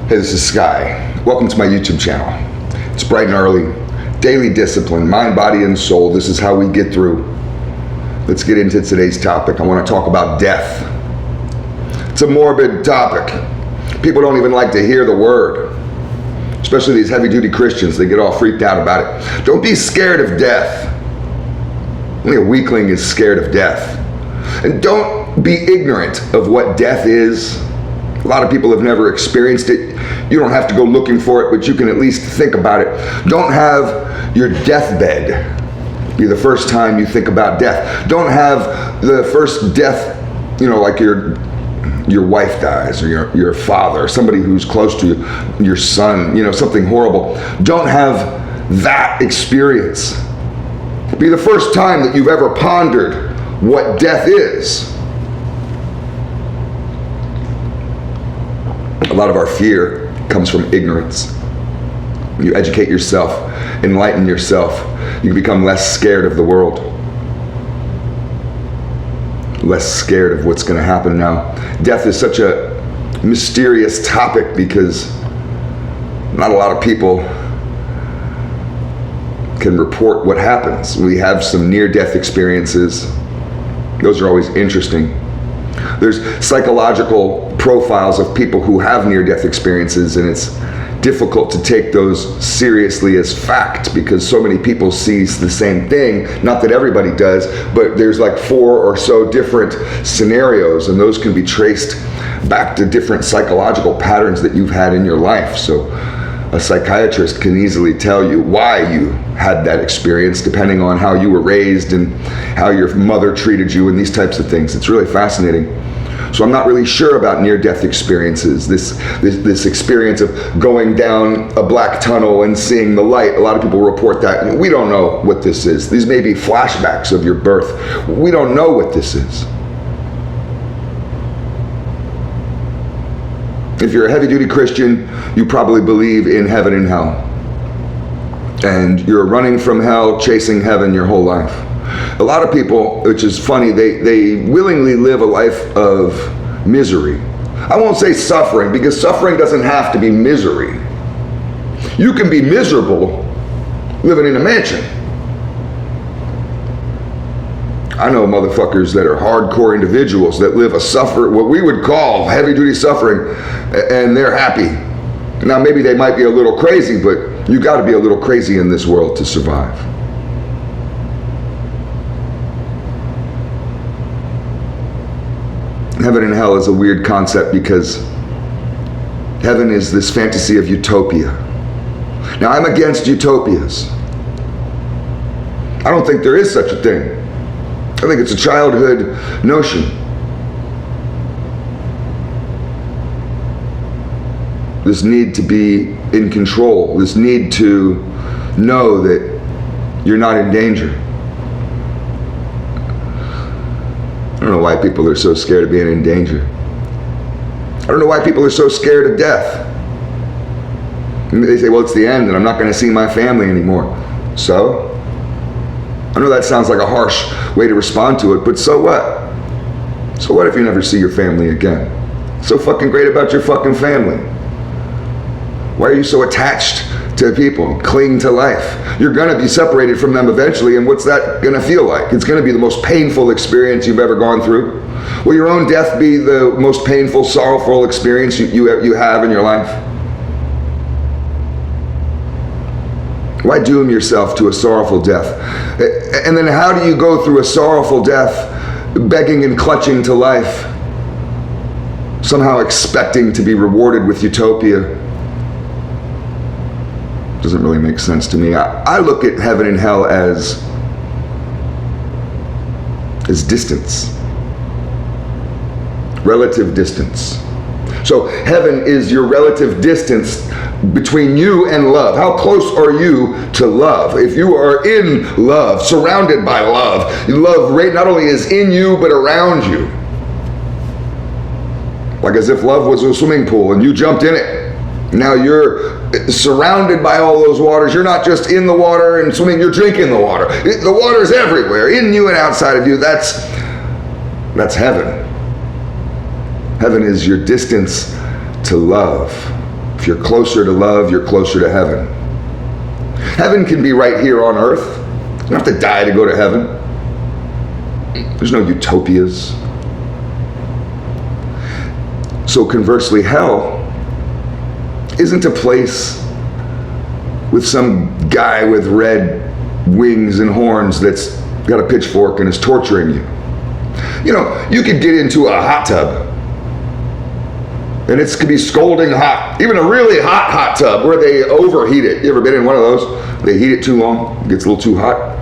Hey, this is Sky. Welcome to my YouTube channel. It's bright and early. Daily discipline, mind, body, and soul. This is how we get through. Let's get into today's topic. I want to talk about death. It's a morbid topic. People don't even like to hear the word. Especially these heavy-duty Christians. They get all freaked out about it. Don't be scared of death. Only a weakling is scared of death. And don't be ignorant of what death is. A lot of people have never experienced it. You don't have to go looking for it, but you can at least think about it. Don't have your deathbed be the first time you think about death. Don't have the first death, like your wife dies, or your father, or somebody who's close to you, your son, something horrible. Don't have that experience be the first time that you've ever pondered what death is. A lot of our fear comes from ignorance. When you educate yourself, enlighten yourself, you can become less scared of the world. Less scared of what's going to happen now. Death is such a mysterious topic because not a lot of people can report what happens. We have some near-death experiences. Those are always interesting. There's psychological profiles of people who have near-death experiences, and it's difficult to take those seriously as fact because so many people see the same thing. Not that everybody does, but there's like 4 or so different scenarios, and those can be traced back to different psychological patterns that you've had in your life. So a psychiatrist can easily tell you why you had that experience depending on how you were raised and how your mother treated you and these types of things. It's really fascinating. So I'm not really sure about near-death experiences, this experience of going down a black tunnel and seeing the light. A lot of people report that. We don't know what this is. These may be flashbacks of your birth. We don't know what this is. If you're a heavy-duty Christian, you probably believe in heaven and hell. And you're running from hell, chasing heaven your whole life. A lot of people, which is funny, they willingly live a life of misery. I won't say suffering, because suffering doesn't have to be misery. You can be miserable living in a mansion. I know motherfuckers that are hardcore individuals that live what we would call heavy-duty suffering, and they're happy. Now, maybe they might be a little crazy, but you got to be a little crazy in this world to survive. Heaven and hell is a weird concept because heaven is this fantasy of utopia. Now, I'm against utopias. I don't think there is such a thing. I think it's a childhood notion. This need to be in control, this need to know that you're not in danger. I don't know why people are so scared of being in danger. I don't know why people are so scared of death. They say, well, it's the end and I'm not going to see my family anymore. So? I know that sounds like a harsh way to respond to it, but so what? So what if you never see your family again? What's so fucking great about your fucking family? Why are you so attached to people? Cling to life. You're going to be separated from them eventually, and what's that going to feel like? It's going to be the most painful experience you've ever gone through. Will your own death be the most painful, sorrowful experience you have in your life? Why doom yourself to a sorrowful death? And then how do you go through a sorrowful death, begging and clutching to life, somehow expecting to be rewarded with utopia? Doesn't really make sense to me. I look at heaven and hell as distance, relative distance. So heaven is your relative distance between you and love. How close are you to love? If you are in love, surrounded by love, love not only is in you but around you. Like as if love was a swimming pool and you jumped in it. Now you're surrounded by all those waters. You're not just in the water and swimming, you're drinking the water. The water's everywhere, in you and outside of you. That's heaven. Heaven is your distance to love If you're closer to love, you're closer to heaven. Heaven can be right here on earth. You don't have to die to go to heaven. There's no utopias. So conversely, hell isn't a place with some guy with red wings and horns that's got a pitchfork and is torturing you. You know, you could get into a hot tub and it could be scalding hot. Even a really hot tub where they overheat it. You ever been in one of those? They heat it too long, it gets a little too hot.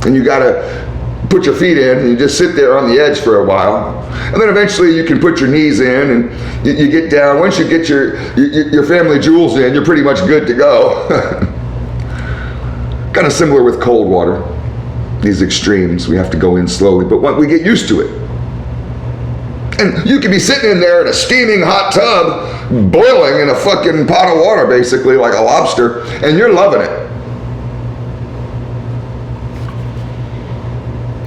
And you gotta put your feet in and you just sit there on the edge for a while. And then eventually you can put your knees in and you get down. Once you get your family jewels in, you're pretty much good to go. Kind of similar with cold water. These extremes, we have to go in slowly, but once we get used to it. And you could be sitting in there in a steaming hot tub, boiling in a fucking pot of water, basically, like a lobster, and you're loving it.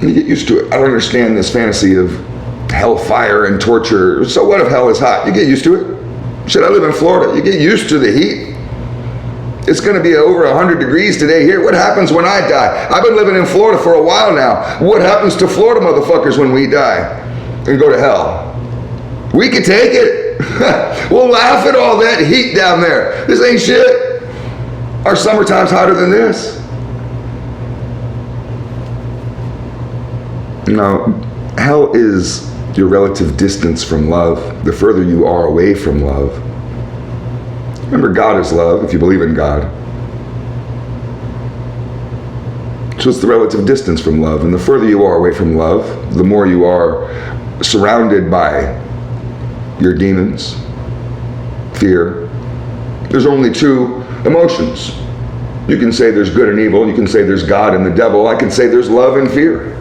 You get used to it. I don't understand this fantasy of hellfire and torture. So what if hell is hot? You get used to it. Shit, I live in Florida. You get used to the heat. It's going to be over 100 degrees today here. What happens when I die? I've been living in Florida for a while now. What happens to Florida motherfuckers when we die and go to hell? We can take it. We'll laugh at all that heat down there. This ain't shit. Our summertime's hotter than this. Now, hell is your relative distance from love. The further you are away from love. Remember, God is love, if you believe in God. So it's the relative distance from love. And the further you are away from love, the more you are surrounded by your demons, fear. There's only two emotions. You can say there's good and evil. You can say there's God and the devil. I can say there's love and fear.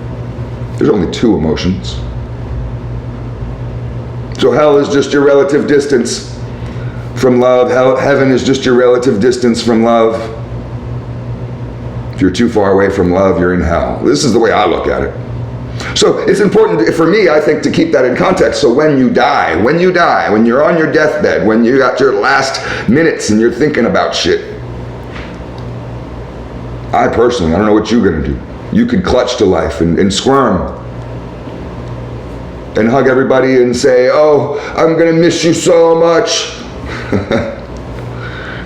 There's only two emotions. So hell is just your relative distance from love. Heaven is just your relative distance from love. If you're too far away from love, you're in hell. This is the way I look at it. So it's important for me, I think, to keep that in context. So when you die, when you're on your deathbed, when you got your last minutes and you're thinking about shit, I personally, I don't know what you're going to do. You could clutch to life and squirm and hug everybody and say, oh, I'm going to miss you so much.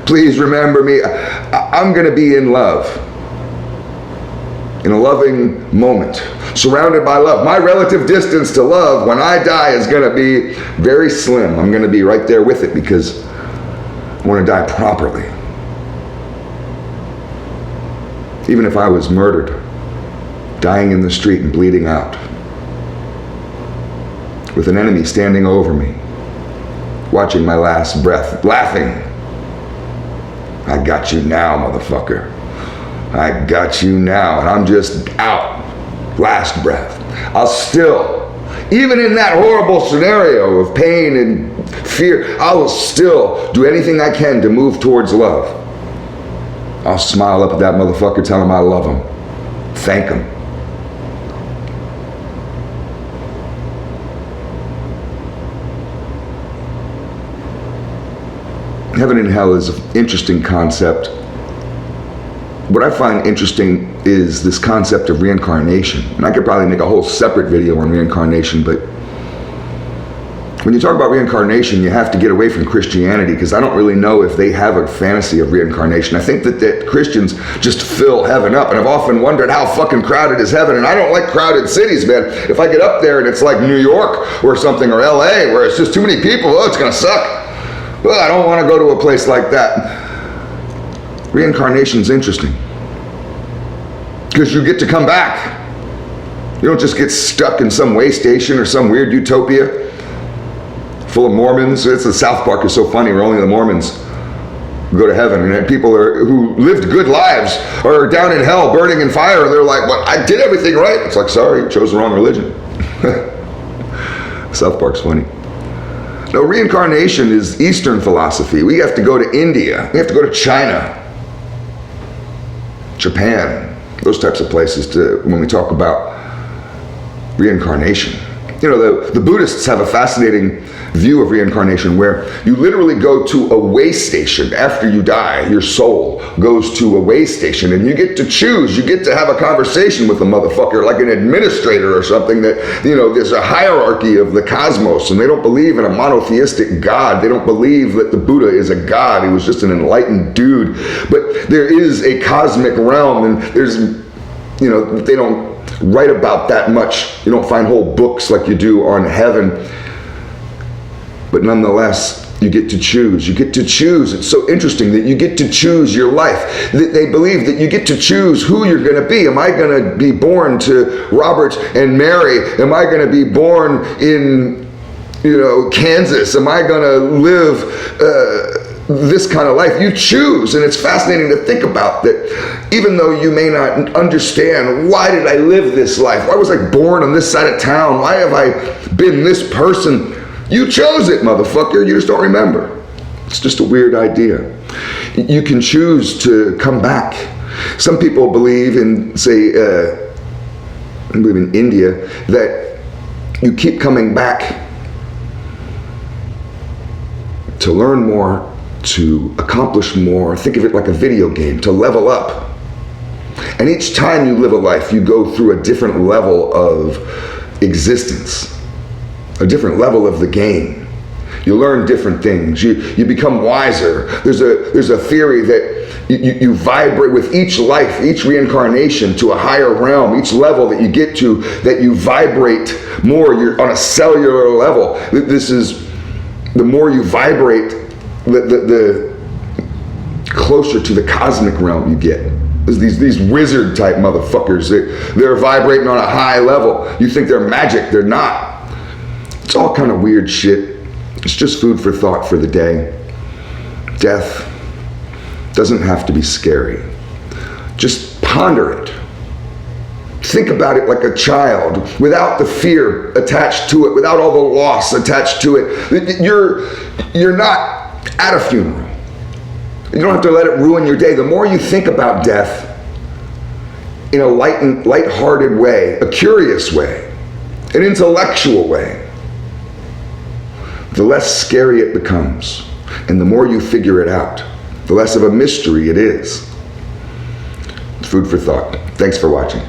Please remember me. I'm going to be in love, in a loving moment, surrounded by love. My relative distance to love when I die is going to be very slim. I'm going to be right there with it because I want to die properly. Even if I was murdered, dying in the street and bleeding out, with an enemy standing over me, watching my last breath, laughing. I got you now, motherfucker. I got you now, and I'm just out. Last breath. I'll still, even in that horrible scenario of pain and fear, I will still do anything I can to move towards love. I'll smile up at that motherfucker, tell him I love him. Thank him. Heaven and hell is an interesting concept. What I find interesting is this concept of reincarnation. And I could probably make a whole separate video on reincarnation, but when you talk about reincarnation, you have to get away from Christianity, because I don't really know if they have a fantasy of reincarnation. I think that Christians just fill heaven up, and I've often wondered how fucking crowded is heaven, and I don't like crowded cities, man. If I get up there and it's like New York or something, or LA, where it's just too many people, oh, it's gonna suck. Well, I don't want to go to a place like that. Reincarnation's interesting, because you get to come back. You don't just get stuck in some way station or some weird utopia full of Mormons. It's the South Park is so funny, where only the Mormons go to heaven, and people who lived good lives are down in hell burning in fire, and they're like, well, I did everything right. It's like, sorry, you chose the wrong religion. South Park's funny. No, reincarnation is Eastern philosophy. We have to go to India. We have to go to China, Japan, those types of places when we talk about reincarnation. The Buddhists have a fascinating view of reincarnation where you literally go to a way station after you die. Your soul goes to a way station and you get to choose. You get to have a conversation with a motherfucker like an administrator or something that, there's a hierarchy of the cosmos, and they don't believe in a monotheistic God. They don't believe that the Buddha is a God. He was just an enlightened dude. But there is a cosmic realm, and there's, they don't write about that much. You don't find whole books like you do on heaven. But nonetheless, you get to choose. You get to choose. It's so interesting that you get to choose your life. They believe that you get to choose who you're going to be. Am I going to be born to Robert and Mary? Am I going to be born in, Kansas? Am I going to live this kind of life? You choose. And it's fascinating to think about that. Even though you may not understand, why did I live this life? Why was I born on this side of town? Why have I been this person? You chose it, motherfucker. You just don't remember. It's just a weird idea. You can choose to come back. Some people believe in, I believe in India, that you keep coming back to learn more, to accomplish more. Think of it like a video game, to level up. And each time you live a life, you go through a different level of existence, a different level of the game. You learn different things. You become wiser. There's a theory that you vibrate with each life, each reincarnation to a higher realm, each level that you get to, that you vibrate more. You're on a cellular level. This is, the more you vibrate, the closer to the cosmic realm you get. These wizard type motherfuckers, they're vibrating on a high level. You think they're magic, they're not. It's all kind of weird shit. It's just food for thought for the day. Death doesn't have to be scary. Just ponder it. Think about it like a child, without the fear attached to it, without all the loss attached to it. You're not at a funeral. You don't have to let it ruin your day. The more you think about death in a light-hearted way, a curious way, an intellectual way, the less scary it becomes. And the more you figure it out, the less of a mystery it is. Food for thought. Thanks for watching.